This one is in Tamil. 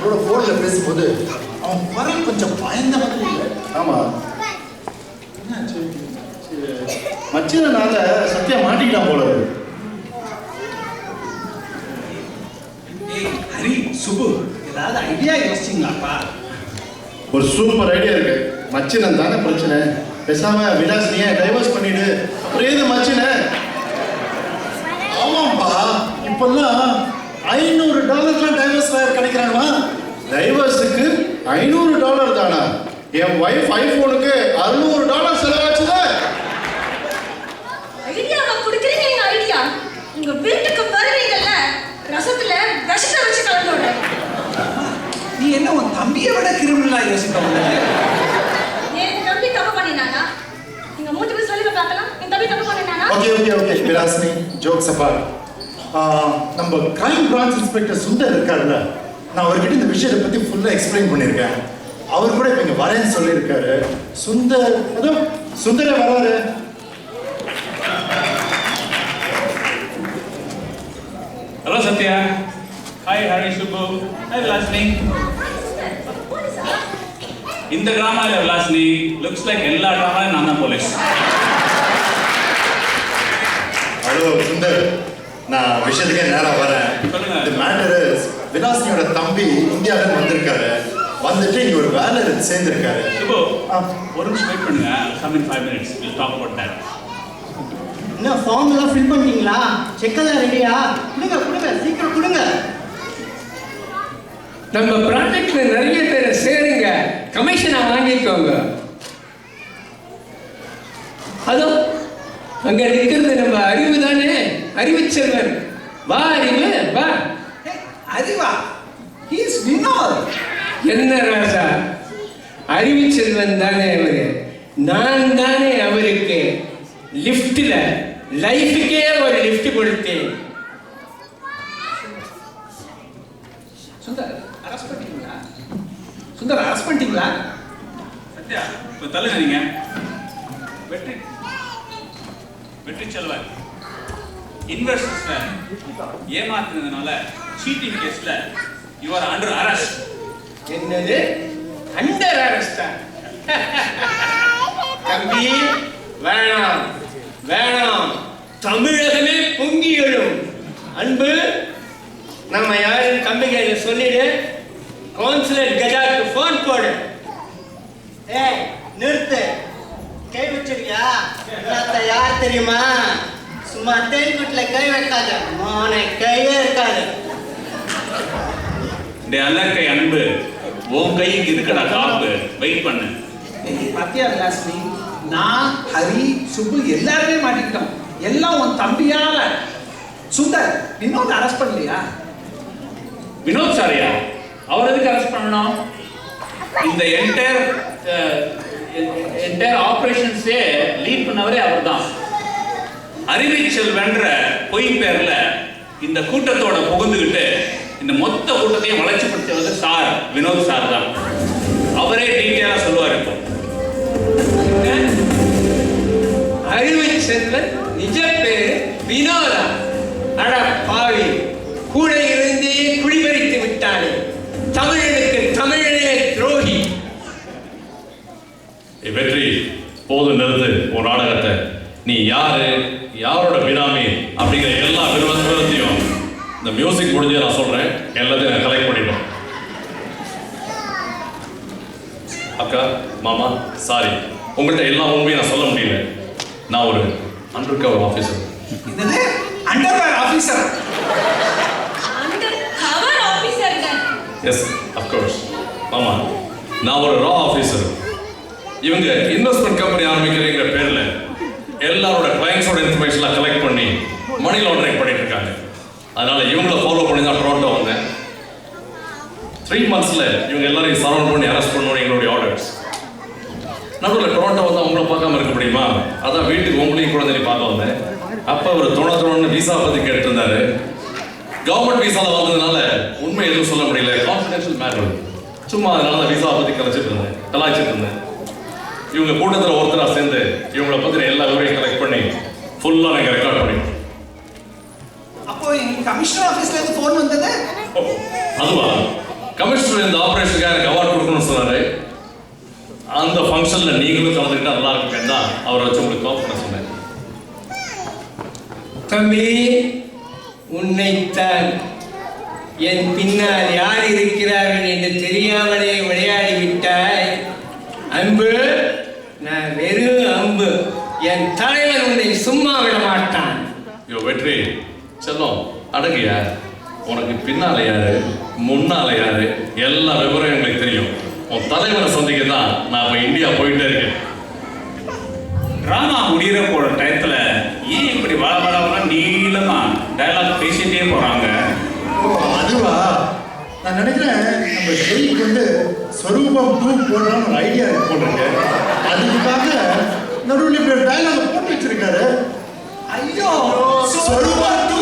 கூட ஃபோனில் பேசும்போது அவன் குரல் கொஞ்சம் பயந்த மாதிரி இல்லை. ஆமாம், மச்சினால சத்தியா மாட்டிக்கிட்டான் போல. ஹரி, சுபு, ஏதாவது ஐடியா யோசிச்சிங்களாப்பா? ஒரு சூப்பர் ஐடியா இருக்கு. மச்சினன் தானே பிரச்சனை. பேசாம விலாசினியை டைவர்ஸ் பண்ணிடு. அப்புறம் ஏது மச்சினை? ஆமாம்பா, இப்பெல்லாம் $500 டைவர்ஸ் கிடைக்கிறாங்களா? டைவர்ஸுக்கு $500 தானா? என் வைஃப் ஐபோனுக்கு $600 செலவாச்சுல. ஐடியாவை கொடுக்குறீங்க. நீங்க ஐடியா உங்க வீட்டுக்கு வருவீங்கல்ல, ரசத்துல விஷத்தை வச்சு கலந்தோட. நீ என்ன உன் தம்பியை விட கிரிமினலா யோசிக்க முடியாது? என் தம்பி தப்பு பண்ணினானா? நீங்க மூணு பேர் சொல்லுங்க பார்க்கலாம். என் தம்பி தப்பு பண்ணினானா? Okay Vilasini, jokes apart. நம்ம கிரைம் பிரான்ச் இன்ஸ்பெக்டர் சுந்தர் இருக்காருல்ல, நான் அவர்கிட்ட இந்த விஷயத்தை பற்றி ஃபுல்லாக எக்ஸ்பிளைன் பண்ணியிருக்கேன். அவர் கூட இப்போ இங்கே வரேன்னு சொல்லியிருக்காரு. சுந்தர், அதோ சுந்தரே வராரு. Hello Satya. Hi Hari, Subbu. Hi Vilasini. இந்த கிராமம் இல்லை விலாசினி. லுக்ஸ் லைக் எல்லா கிராமம் நான் தான் போலீஸ். ஹலோ சுந்தர், நான் விஷயத்துக்கே நேரம் வரேன். சொல்லுங்க. இந்த மேட்டரு விலாசினியோட தம்பி இந்தியாவிலேருந்து வந்திருக்காரு. வந்துட்டு இங்கே ஒரு வேலை சேர்ந்துருக்காரு. சுபு, ஒரு நிமிஷம் வெயிட் பண்ணுங்க. Come in 5 minutes. We'll talk about that. இன்னும் ஃபார்ம் எல்லாம் ஃபில் பண்ணிட்டீங்களா? செக்கெல்லாம் ரெடியா? கொடுங்க சீக்கிரம் கொடுங்க. நம்ம ப்ராஜெக்ட்ல நிறைய பேரை சேருங்க, கமிஷனை வாங்கிக்கோங்க. அதோ அங்க நிற்கிறது நம்ம அறிவு தானே, அறிவுச்செல்வன். வா அறிவு, வா. அறிவா? He is Vinod. என்ன ராசா, அறிவுச்செல்வன் தானே அவரு. நான் தானே அவருக்கு லிஃப்ட்ல லைஃபுக்கே ஒரு லிஃப்ட் கொடுத்தேன். சுந்தர், அரெஸ்ட் பண்ணிட்டீங்களா? சுந்தர், அரெஸ்ட் பண்ணிட்டீங்களா? சத்யா, இப்போ தள்ளுங்க நீங்க. வெற்றி செல்வன் இன்வெஸ்டர்ஸ்ல ஏமாத்துனதுனால சீட்டிங் கேஸ்ல யூ ஆர் அண்டர் அரெஸ்ட். என்னது அண்டர் அரெஸ்டா? தம்பி வேணாம் வேணாம், தமிழகமே பொங்கி எழும். அன்பு, நம்ம யாரும் தம்பிகளை சொல்லிடு. கவுன்சிலர் கஜாக்கு போன் போடு. ஏய் நிறுத்து, கை வச்சிருக்கியா? எல்லாத்த யார் தெரியுமா? சும்மா தேன்குட்டில கை வைக்காத, மோனை கையே இருக்காது. இந்த அல்லக்கை அன்பு, உன் கைக்கு இருக்கடா காப்பு. வெயிட் பண்ணு. பாத்தியா விலாசினி, நான் ஹரி, சுபு எல்லாருமே மாட்டிக்கிட்டோம். எல்லாம் உன் தம்பியால. சுந்தர், வினோத் அரெஸ்ட் பண்ணலையா? வினோத் சாரியா? அவர் எதுக்கு அரெஸ்ட் பண்ணணும்? இந்த என்டையர் ஆபரேஷன்ஸே லீட் பண்ணவரே அவர் தான். அறிவிச்செல்வன்ற பொய் பேர்ல இந்த கூட்டத்தோட புகுந்துகிட்டு இந்த மொத்த கூட்டத்தையும் வளர்ச்சிப்படுத்துவது சார் வினோத் சார் தான். அவரே டீட்டெயிலா சொல்லுவார். இப்போ அறிவுச்செல்வன் நிஜ பேரு வினோதா. அட பாவி, கூட இருந்தே குடிபறித்து விட்டானே, தமிழனுக்கு தமிழனே துரோகி. வெற்றி, போது நிறுத்து உன் நாடகத்தை. நீ யாரு, யாரோட பினாமி அப்படிங்கிற எல்லா விவரத்தையும் இந்த மியூசிக் முடிஞ்சு நான் சொல்றேன். எல்லாத்தையும் நான் கலெக்ட் பண்ணிட்டோம். அக்கா, மாமா, சாரி, உங்கள்கிட்ட எல்லா உண்மையும் நான் சொல்ல முடியல. நான் ஒரு அண்டர் கவர் ஆஃபீஸர். என்னது அண்டர்வேர் ஆபீசர்? அண்டர் கவர் ஆபீசர்ங்க. Yes, of course. மாமா, நான் ஒரு ரா ஆஃபீஸர். இவங்க இன்வெஸ்ட்மெண்ட் கம்பெனி ஆரம்பிக்கிறீங்கிற பேர்ல எல்லாரோட கிளைண்ட்ஸோட இன்ஃபர்மேஷன்லாம் கலெக்ட் பண்ணி மணி லாண்டரிங் பண்ணிட்டு இருக்காங்க. அதனால இவங்கள ஃபாலோ பண்ணி தான் டொரண்டோ வந்தேன். 3 monthsல இவங்க எல்லாரையும் சரவுண்ட் பண்ணி அரெஸ்ட் பண்ணணும் எங்களுடைய ஆர்டர்ஸ். நடுவில் டொரண்டோ வந்து அவங்கள பார்க்காம இருக்க முடியுமா? அதான் வீட்டுக்கு உங்களையும் குழந்தைய பார்க்க வந்தேன். அப்போ ஒரு தோணு விசா பற்றி கேட்டு இருந்தாரு. கவர்மெண்ட் விசால வந்ததுனால உண்மை எதுவும் சொல்ல முடியல, கான்ஃபிடென்ஷியல் மேட்டர். சும்மா அதனால தான் விசா பற்றி கலாய்ச்சிட்டு இருந்தேன். இவங்க கூட்டத்தில் ஒருத்தராக சேர்ந்து இவங்களை பற்றின எல்லா விவரையும் கலெக்ட் பண்ணி ஃபுல்லாக நாங்கள் ரெக்கார்ட் பண்ணிட்டோம். அப்போ எங்க கமிஷனர் ஆபீஸ்ல இருந்து போன் வந்தது. அதுவா? கமிஷனர் இந்த ஆபரேஷனுக்காக எனக்கு அவார்ட் கொடுக்கணும்னு சொன்னாரு. அந்த ஃபங்க்ஷன்ல நீங்களும் கலந்துக்கிட்டா நல்லா இருக்கும் தான் அவரை வச்சு உங்களுக்கு கால் பண்ண சொன்னேன். தம்பி, உன்னைத்தான். என் பின்னால் யார் இருக்கிறார்கள் என்று தெரியாமலே விளையாடி விட்டாய். அன்பு, நான் வெறும் அம்பு. என் தலைவன் உன்னை சும்மா விட மாட்டான். யோ வெற்றி செல்லம், அடங்கியா. உனக்கு பின்னால யாரு முன்னால யாரு எல்லா விவரம் எங்களுக்கு தெரியும். உன் தலைவரை சந்திக்க தான் நான் இப்ப இந்தியா போயிட்டே இருக்கேன். டிராமா முடிகிற போற டயத்துல ஏன் இப்படி வள நீளமா டயலாக் பேசிட்டே போறாங்க? ஓ அதுவா, நான் நினைக்கிறேன் நம்ம ஷெய்க்கு வந்து ஸ்வரூபம் 2 போடலாம்னு ஒரு ஐடியா போட்டிருக்கு. அதுக்காக நடுவில் இப்படி டைலாக் போட்டு வச்சிருக்காரு. ஐயோ ஸ்வரூபம் 2